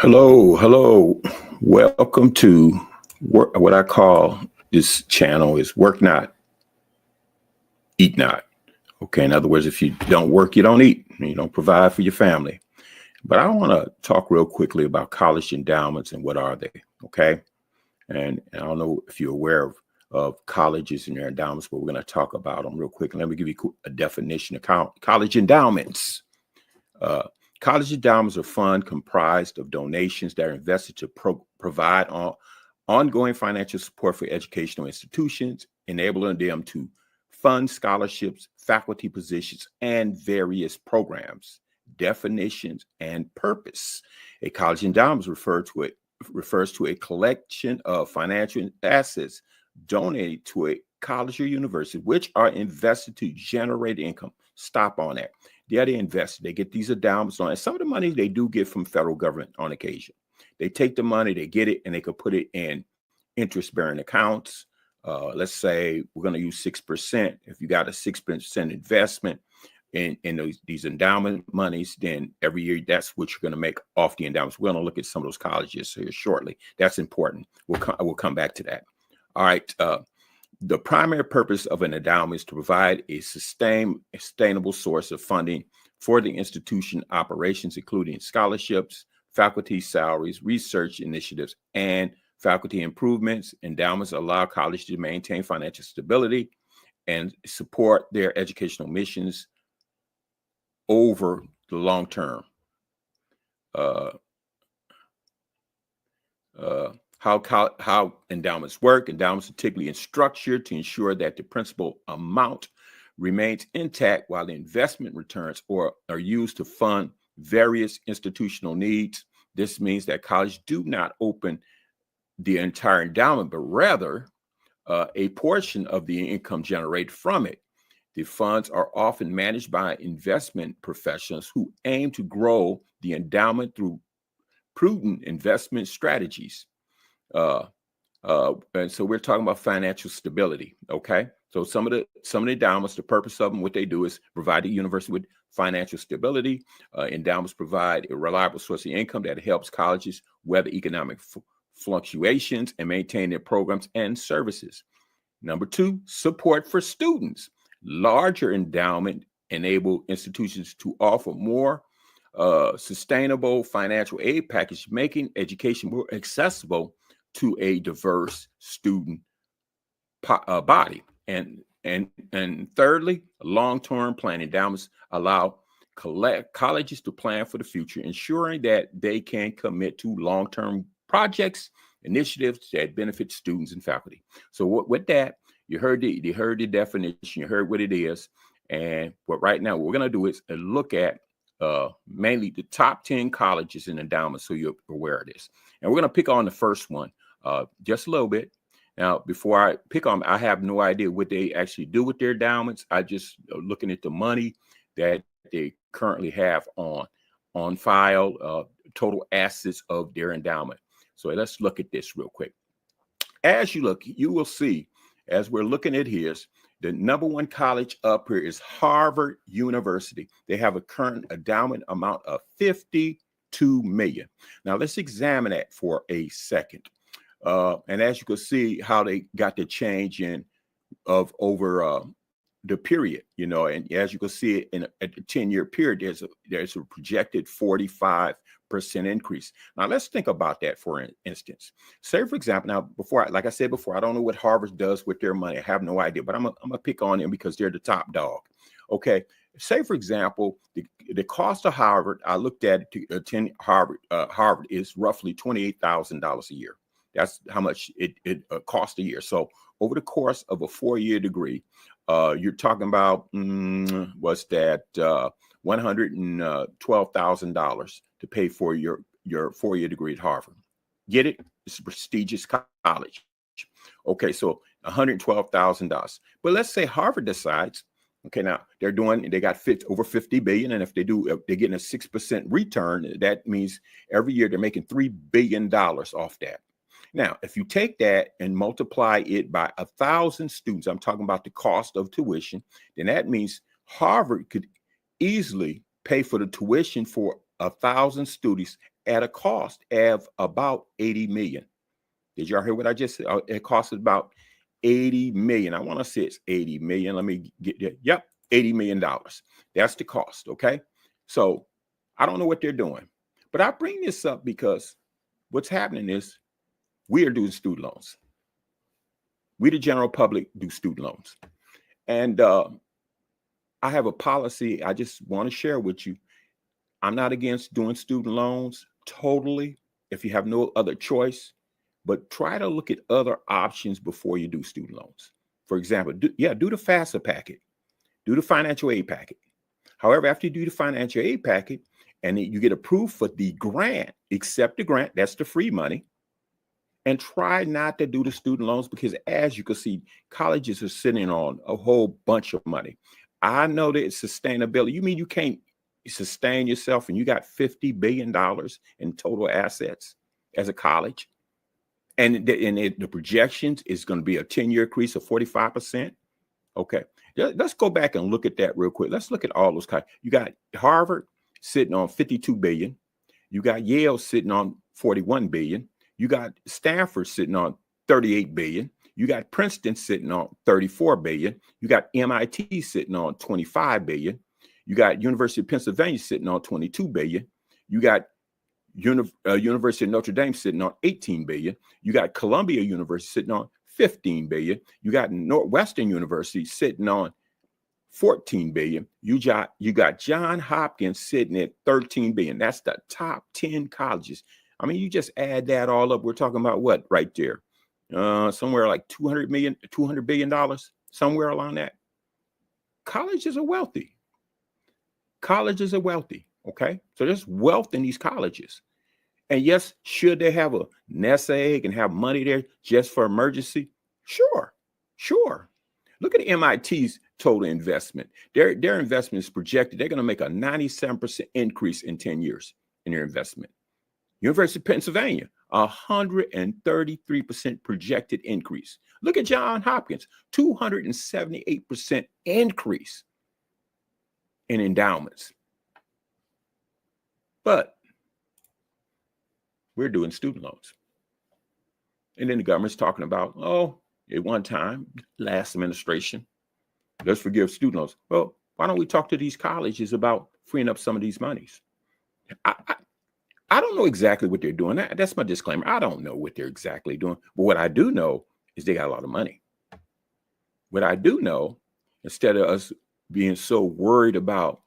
Hello. Welcome to what I call this channel is Work Not, Eat Not. Okay, in other words, if you don't work, you don't eat. You don't provide for your family. But I want to talk real quickly about college endowments and what are they, okay? And I don't know if you're aware of colleges and their endowments, but we're going to talk about them real quick. Let me give you a definition of college endowments. Uh, College endowments are funds comprised of donations that are invested to provide ongoing financial support for educational institutions, enabling them to fund scholarships, faculty positions, and various programs. Definitions and purpose. A college endowment refers to a collection of financial assets donated to a college or university, which are invested to generate income. Stop on that. They invest. They get these endowments on, and some of the money they do get from federal government on occasion. They take the money, they get it, and they could put it in interest-bearing accounts. Let's say we're going to use 6%. If you got a 6% investment in these endowment monies, then every year that's what you're going to make off the endowments. We're going to look at some of those colleges here shortly. That's important. We'll come back to that. All right. The primary purpose of an endowment is to provide a sustainable source of funding for the institution operations, including scholarships, faculty salaries, research initiatives, and faculty improvements. Endowments allow colleges to maintain financial stability and support their educational missions over the long term. How endowments work. Endowments are typically structured to ensure that the principal amount remains intact while the investment returns are used to fund various institutional needs. This means that colleges do not open the entire endowment, but rather a portion of the income generated from it. The funds are often managed by investment professionals who aim to grow the endowment through prudent investment strategies. And so we're talking about financial stability. Okay. So some of the endowments, the purpose of them, what they do is provide the university with financial stability. Endowments provide a reliable source of income that helps colleges weather economic fluctuations and maintain their programs and services. Number two, support for students. Larger endowment enable institutions to offer more sustainable financial aid package, making education more accessible to a diverse student body. And thirdly, long-term plan. Endowments allow colleges to plan for the future, ensuring that they can commit to long-term projects, initiatives that benefit students and faculty. So with that, you heard the definition, you heard what it is. And what right now what we're going to do is look at mainly the top 10 colleges and endowments, so you're aware of this. And we're going to pick on the first one just a little bit. Now, before I pick on, I have no idea what they actually do with their endowments. I just looking at the money that they currently have on file, total assets of their endowment. So let's look at this real quick. As you look, you will see, as we're looking at here, the number one college up here is Harvard University. They have a current endowment amount of $52 million. Now, let's examine that for a second. And as you can see how they got the change in of over the period, and as you can see in a 10-year period, there's a projected 45% increase. Now let's think about that for instance. Say for example, now like I said before, I don't know what Harvard does with their money. I have no idea, but I'm gonna pick on them because they're the top dog. Okay. Say for example, the cost of Harvard, I looked at it to attend Harvard. Harvard is roughly $28,000 a year. That's how much it costs a year. So over the course of a 4-year degree, you're talking about what's that? $112,000 to pay for your 4-year degree at Harvard. Get it? It's a prestigious college. Okay, so $112,000. But let's say Harvard decides, okay, now they got over 50 billion, and if they're getting a 6% return, that means every year they're making $3 billion off that. Now, if you take that and multiply it by 1,000 students, I'm talking about the cost of tuition, then that means Harvard could easily pay for the tuition for 1,000 students at a cost of about 80 million. Did y'all hear what I just said? It costs about 80 million. I want to say it's 80 million. Let me get that. Yep, $80 million. That's the cost. Okay. So I don't know what they're doing, but I bring this up because what's happening is we are doing student loans. We, the general public, do student loans. And I have a policy I just want to share with you. I'm not against doing student loans totally if you have no other choice, but try to look at other options before you do student loans. For example, do the FAFSA packet, do the financial aid packet. However, after you do the financial aid packet and you get approved for the grant, accept the grant, that's the free money, and try not to do the student loans because as you can see, colleges are sitting on a whole bunch of money. I know that it's sustainability. You mean you can't sustain yourself and you got $50 billion in total assets as a college? And the projections is going to be a 10-year increase of 45%. Okay, let's go back and look at that real quick. Let's look at all those kinds. You got Harvard sitting on 52 billion. You got Yale sitting on 41 billion. You got Stanford sitting on 38 billion. You got Princeton sitting on 34 billion. You got MIT sitting on 25 billion. You got University of Pennsylvania sitting on 22 billion. You got University of Notre Dame sitting on 18 billion. You got Columbia University sitting on 15 billion. You got Northwestern University sitting on 14 billion. You got Johns Hopkins sitting at 13 billion. That's the top 10 colleges. I mean, you just add that all up. We're talking about what right there? Somewhere like $200 billion, somewhere along that. Colleges are wealthy. Colleges are wealthy. Okay. So there's wealth in these colleges. And yes, should they have a nest egg and have money there just for emergency? Sure. Look at MIT's total investment. Their investment is projected. They're going to make a 97% increase in 10 years in their investment. University of Pennsylvania, 133% projected increase. Look at Johns Hopkins, 278% increase in endowments. But we're doing student loans. And then the government's talking about, at one time, last administration, let's forgive student loans. Well, why don't we talk to these colleges about freeing up some of these monies? I don't know exactly what they're doing. That's my disclaimer. I don't know what they're exactly doing. But what I do know is they got a lot of money. What I do know, instead of us being so worried about,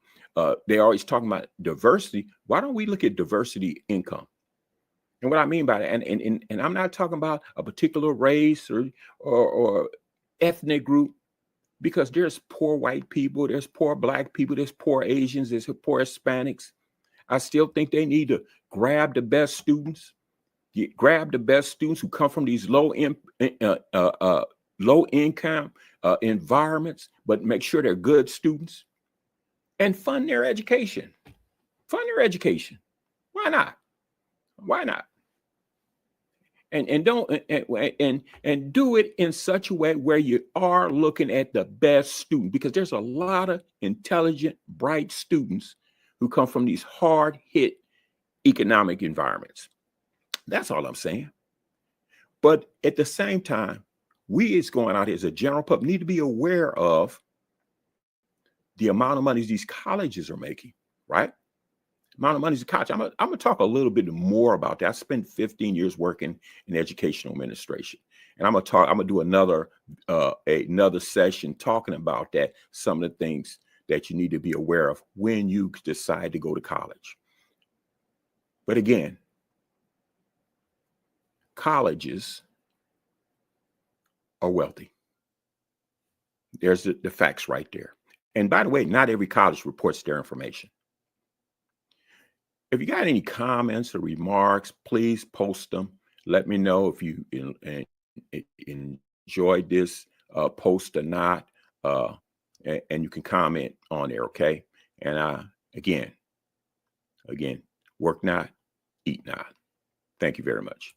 they're always talking about diversity. Why don't we look at diversity income? And what I mean by that, and I'm not talking about a particular race or ethnic group, because there's poor white people, there's poor black people, there's poor Asians, there's poor Hispanics. I still think they need to grab the best students, grab the best students who come from these low income environments, but make sure they're good students and fund their education. Fund their education. Why not? Why not? And don't and do it in such a way where you are looking at the best student, because there's a lot of intelligent, bright students who come from these hard-hit economic environments. That's all I'm saying. But at the same time, we as going out here as a general public need to be aware of the amount of money these colleges are making, right? Amount of money is a college. I'm gonna talk a little bit more about that. I spent 15 years working in educational administration, and I'm gonna do another session talking about that. Some of the things that you need to be aware of when you decide to go to college. But again, colleges are wealthy. There's the facts right there. And by the way, not every college reports their information. If you got any comments or remarks, please post them. Let me know if you enjoyed this post or not, and you can comment on there, okay? And again, work not, eat not. Thank you very much.